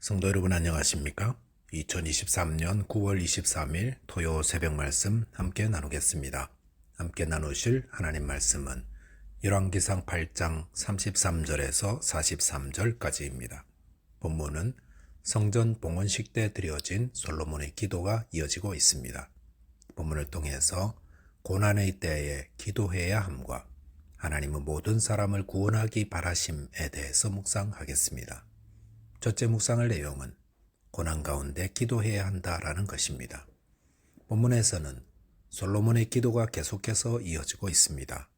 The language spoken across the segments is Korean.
성도 여러분 안녕하십니까? 2023년 9월 23일 토요 새벽 말씀 함께 나누겠습니다. 함께 나누실 하나님 말씀은 열왕기상 8장 33절에서 43절까지입니다. 본문은 성전 봉헌식 때 드려진 솔로몬의 기도가 이어지고 있습니다. 본문을 통해서 고난의 때에 기도해야 함과 하나님은 모든 사람을 구원하기 바라심에 대해서 묵상하겠습니다. 첫째 묵상할 내용은 고난 가운데 기도해야 한다라는 것입니다. 본문에서는 솔로몬의 기도가 계속해서 이어지고 있습니다.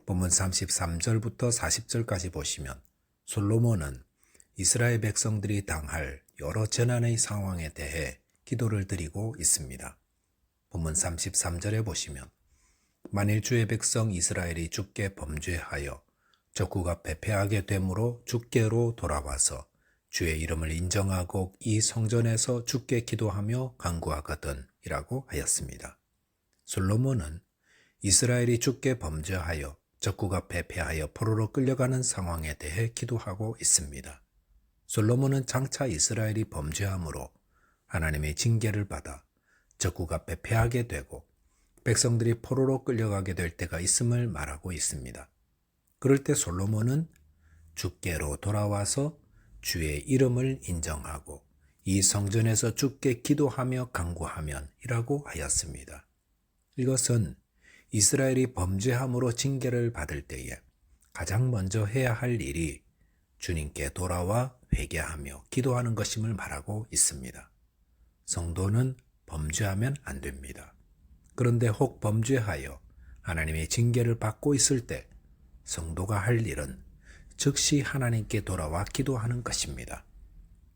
본문 33절부터 40절까지 보시면 솔로몬은 이스라엘 백성들이 당할 여러 재난의 상황에 대해 기도를 드리고 있습니다. 본문 33절에 보시면 만일 주의 백성 이스라엘이 주께 범죄하여 적국 앞에 패하게 되므로 주께로 돌아와서 주의 이름을 인정하고 이 성전에서 주께 기도하며 간구하거든 이라고 하였습니다. 솔로몬은 이스라엘이 주께 범죄하여 적국 앞에 패하여 포로로 끌려가는 상황에 대해 기도하고 있습니다. 솔로몬은 장차 이스라엘이 범죄함으로 하나님의 징계를 받아 적국 앞에 패하게 되고 백성들이 포로로 끌려가게 될 때가 있음을 말하고 있습니다. 그럴 때 솔로몬은 주께로 돌아와서 주의 이름을 인정하고 이 성전에서 주께 기도하며 간구하면 이라고 하였습니다. 이것은 이스라엘이 범죄함으로 징계를 받을 때에 가장 먼저 해야 할 일이 주님께 돌아와 회개하며 기도하는 것임을 말하고 있습니다. 성도는 범죄하면 안 됩니다. 그런데 혹 범죄하여 하나님의 징계를 받고 있을 때 성도가 할 일은 즉시 하나님께 돌아와 기도하는 것입니다.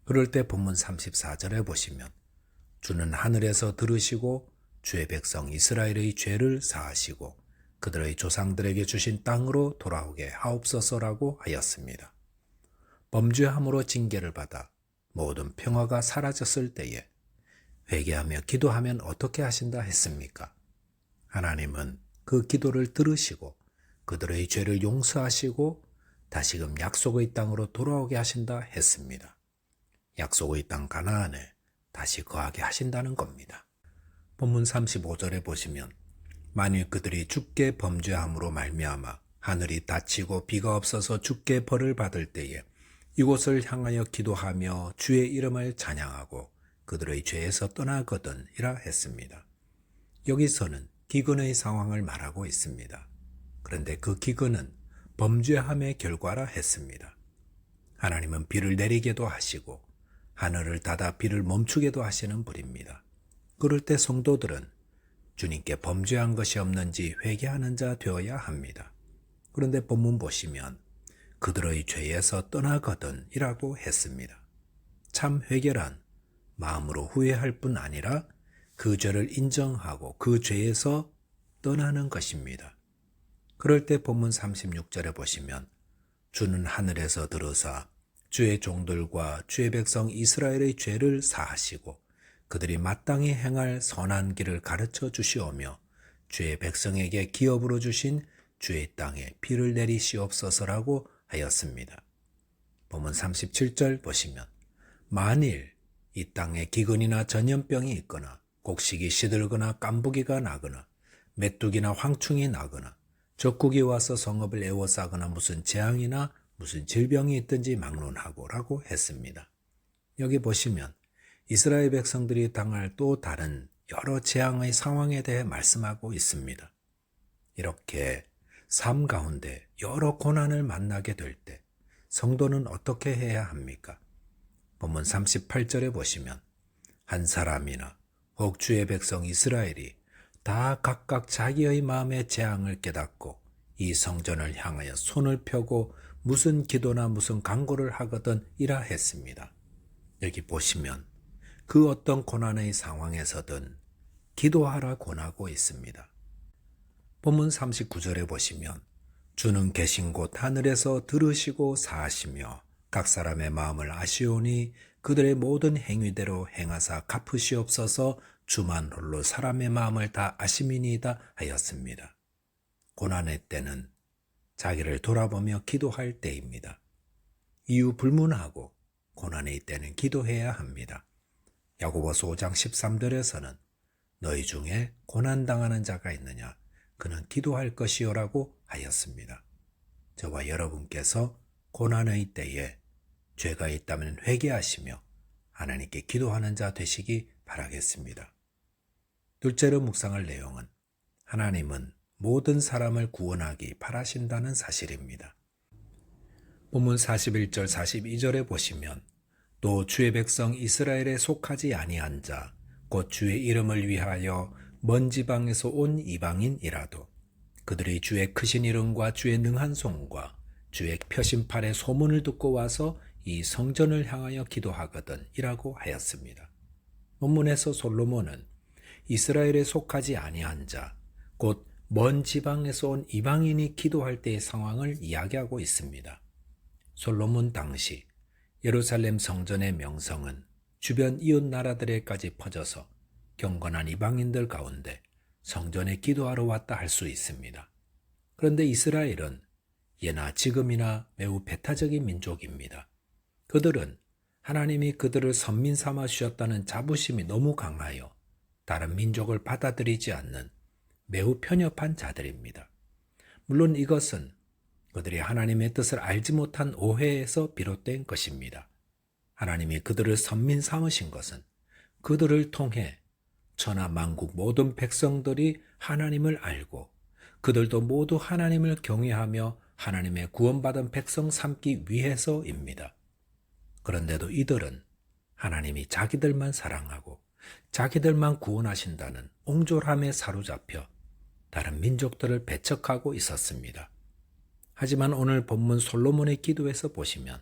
그럴 때 본문 34절에 보시면 주는 하늘에서 들으시고 주의 백성 이스라엘의 죄를 사하시고 그들의 조상들에게 주신 땅으로 돌아오게 하옵소서라고 하였습니다. 범죄함으로 징계를 받아 모든 평화가 사라졌을 때에 회개하며 기도하면 어떻게 하신다 했습니까? 하나님은 그 기도를 들으시고 그들의 죄를 용서하시고 다시금 약속의 땅으로 돌아오게 하신다 했습니다. 약속의 땅 가나안에 다시 거하게 하신다는 겁니다. 본문 35절에 보시면 만일 그들이 주께 범죄함으로 말미암아 하늘이 닫히고 비가 없어서 주께 벌을 받을 때에 이곳을 향하여 기도하며 주의 이름을 찬양하고 그들의 죄에서 떠나거든 이라 했습니다. 여기서는 기근의 상황을 말하고 있습니다. 그런데 그 기근은 범죄함의 결과라 했습니다. 하나님은 비를 내리게도 하시고 하늘을 닫아 비를 멈추게도 하시는 분입니다. 그럴 때 성도들은 주님께 범죄한 것이 없는지 회개하는 자 되어야 합니다. 그런데 본문 보시면 그들의 죄에서 떠나거든 이라고 했습니다. 참 회개란 마음으로 후회할 뿐 아니라 그 죄를 인정하고 그 죄에서 떠나는 것입니다. 그럴 때 본문 36절에 보시면 주는 하늘에서 들으사 주의 종들과 주의 백성 이스라엘의 죄를 사하시고 그들이 마땅히 행할 선한 길을 가르쳐 주시오며 주의 백성에게 기업으로 주신 주의 땅에 비를 내리시옵소서라고 하였습니다. 본문 37절 보시면 만일 이 땅에 기근이나 전염병이 있거나 곡식이 시들거나 깐부기가 나거나 메뚜기나 황충이 나거나 적국이 와서 성읍을 에워싸거나 무슨 재앙이나 무슨 질병이 있든지 막론하고 라고 했습니다. 여기 보시면 이스라엘 백성들이 당할 또 다른 여러 재앙의 상황에 대해 말씀하고 있습니다. 이렇게 삶 가운데 여러 고난을 만나게 될 때 성도는 어떻게 해야 합니까? 본문 38절에 보시면 한 사람이나 혹 주의 백성 이스라엘이 다 각각 자기의 마음의 재앙을 깨닫고 이 성전을 향하여 손을 펴고 무슨 기도나 무슨 간구를 하거든 이라 했습니다. 여기 보시면 그 어떤 고난의 상황에서든 기도하라 권하고 있습니다. 본문 39절에 보시면 주는 계신 곳 하늘에서 들으시고 사하시며 각 사람의 마음을 아시오니 그들의 모든 행위대로 행하사 갚으시옵소서 주만 홀로 사람의 마음을 다 아심이니이다 하였습니다. 고난의 때는 자기를 돌아보며 기도할 때입니다. 이유 불문하고 고난에 있때는 기도해야 합니다. 야고보서 5장 13절에서는 너희 중에 고난당하는 자가 있느냐? 그는 기도할 것이요라고 하였습니다. 저와 여러분께서 고난의 때에 죄가 있다면 회개하시며 하나님께 기도하는 자 되시기 바라겠습니다. 둘째로 묵상할 내용은 하나님은 모든 사람을 구원하기 바라신다는 사실입니다. 본문 41절 42절에 보시면 또 주의 백성 이스라엘에 속하지 아니한 자 곧 주의 이름을 위하여 먼 지방에서 온 이방인이라도 그들이 주의 크신 이름과 주의 능한 손과 주의 펴신 팔의 소문을 듣고 와서 이 성전을 향하여 기도하거든 이라고 하였습니다. 본문에서 솔로몬은 이스라엘에 속하지 아니한 자 곧 먼 지방에서 온 이방인이 기도할 때의 상황을 이야기하고 있습니다. 솔로몬 당시 예루살렘 성전의 명성은 주변 이웃 나라들에까지 퍼져서 경건한 이방인들 가운데 성전에 기도하러 왔다 할 수 있습니다. 그런데 이스라엘은 예나 지금이나 매우 배타적인 민족입니다. 그들은 하나님이 그들을 선민 삼아 주셨다는 자부심이 너무 강하여 다른 민족을 받아들이지 않는 매우 편협한 자들입니다. 물론 이것은 그들이 하나님의 뜻을 알지 못한 오해에서 비롯된 것입니다. 하나님이 그들을 선민 삼으신 것은 그들을 통해 천하 만국 모든 백성들이 하나님을 알고 그들도 모두 하나님을 경외하며 하나님의 구원받은 백성 삼기 위해서입니다. 그런데도 이들은 하나님이 자기들만 사랑하고 자기들만 구원하신다는 옹졸함에 사로잡혀 다른 민족들을 배척하고 있었습니다. 하지만 오늘 본문 솔로몬의 기도에서 보시면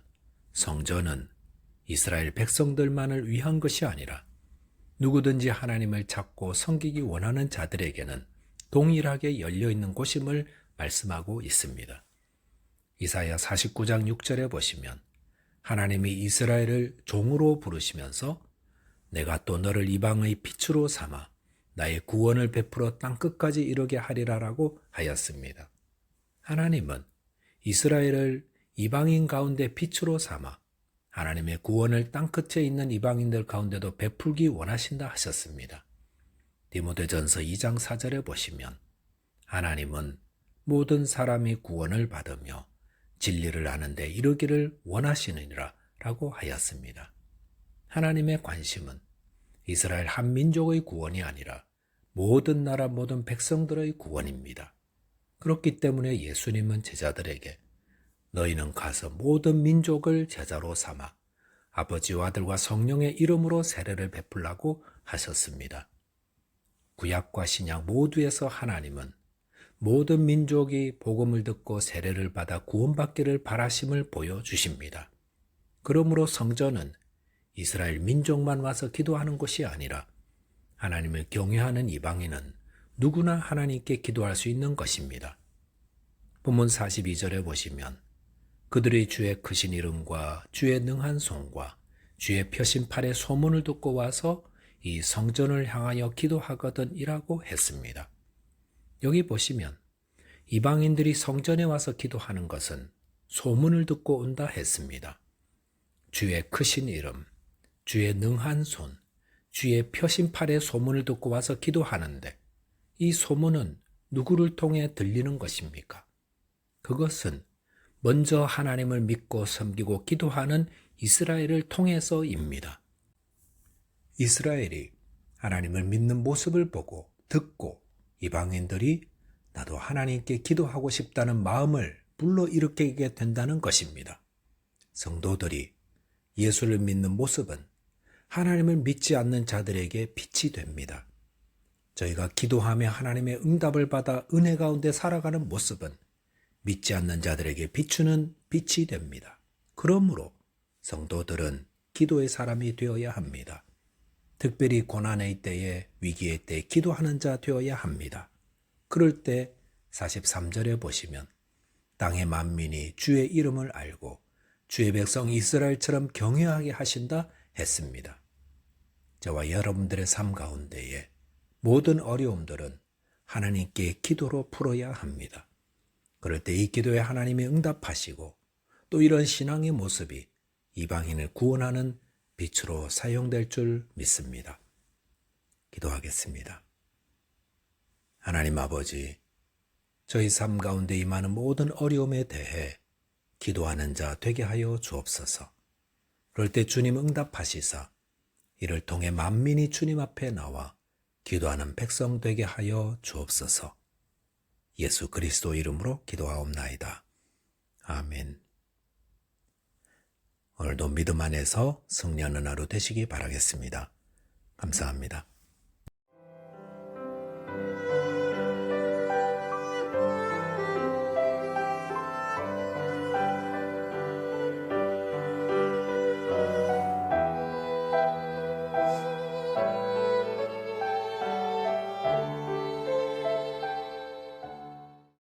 성전은 이스라엘 백성들만을 위한 것이 아니라 누구든지 하나님을 찾고 섬기기 원하는 자들에게는 동일하게 열려있는 곳임을 말씀하고 있습니다. 이사야 49장 6절에 보시면 하나님이 이스라엘을 종으로 부르시면서 내가 또 너를 이방의 빛으로 삼아 나의 구원을 베풀어 땅끝까지 이르게 하리라라고 하였습니다. 하나님은 이스라엘을 이방인 가운데 빛으로 삼아 하나님의 구원을 땅끝에 있는 이방인들 가운데도 베풀기 원하신다 하셨습니다. 디모데전서 2장 4절에 보시면 하나님은 모든 사람이 구원을 받으며 진리를 아는 데 이르기를 원하시느니라 라고 하였습니다. 하나님의 관심은 이스라엘 한 민족의 구원이 아니라 모든 나라 모든 백성들의 구원입니다. 그렇기 때문에 예수님은 제자들에게 너희는 가서 모든 민족을 제자로 삼아 아버지와 아들과 성령의 이름으로 세례를 베풀라고 하셨습니다. 구약과 신약 모두에서 하나님은 모든 민족이 복음을 듣고 세례를 받아 구원받기를 바라심을 보여주십니다. 그러므로 성전은 이스라엘 민족만 와서 기도하는 것이 아니라 하나님을 경외하는 이방인은 누구나 하나님께 기도할 수 있는 것입니다. 본문 42절에 보시면 그들이 주의 크신 이름과 주의 능한 손과 주의 펴신 팔의 소문을 듣고 와서 이 성전을 향하여 기도하거든 이라고 했습니다. 여기 보시면 이방인들이 성전에 와서 기도하는 것은 소문을 듣고 온다 했습니다. 주의 크신 이름, 주의 능한 손, 주의 펴신 팔의 소문을 듣고 와서 기도하는데 이 소문은 누구를 통해 들리는 것입니까? 그것은 먼저 하나님을 믿고 섬기고 기도하는 이스라엘을 통해서입니다. 이스라엘이 하나님을 믿는 모습을 보고 듣고 이방인들이 나도 하나님께 기도하고 싶다는 마음을 불러일으키게 된다는 것입니다. 성도들이 예수를 믿는 모습은 하나님을 믿지 않는 자들에게 빛이 됩니다. 저희가 기도하며 하나님의 응답을 받아 은혜 가운데 살아가는 모습은 믿지 않는 자들에게 비추는 빛이 됩니다. 그러므로 성도들은 기도의 사람이 되어야 합니다. 특별히 고난의 때에 위기의 때에 기도하는 자 되어야 합니다. 그럴 때 43절에 보시면 땅의 만민이 주의 이름을 알고 주의 백성 이스라엘처럼 경외하게 하신다 했습니다. 저와 여러분들의 삶 가운데에 모든 어려움들은 하나님께 기도로 풀어야 합니다. 그럴 때 이 기도에 하나님이 응답하시고 또 이런 신앙의 모습이 이방인을 구원하는 빛으로 사용될 줄 믿습니다. 기도하겠습니다. 하나님 아버지, 저희 삶 가운데 임하는 모든 어려움에 대해 기도하는 자 되게 하여 주옵소서. 그럴 때 주님 응답하시사 이를 통해 만민이 주님 앞에 나와 기도하는 백성 되게 하여 주옵소서. 예수 그리스도 이름으로 기도하옵나이다. 아멘. 오늘도 믿음 안에서 승리하는 하루 되시기 바라겠습니다. 감사합니다.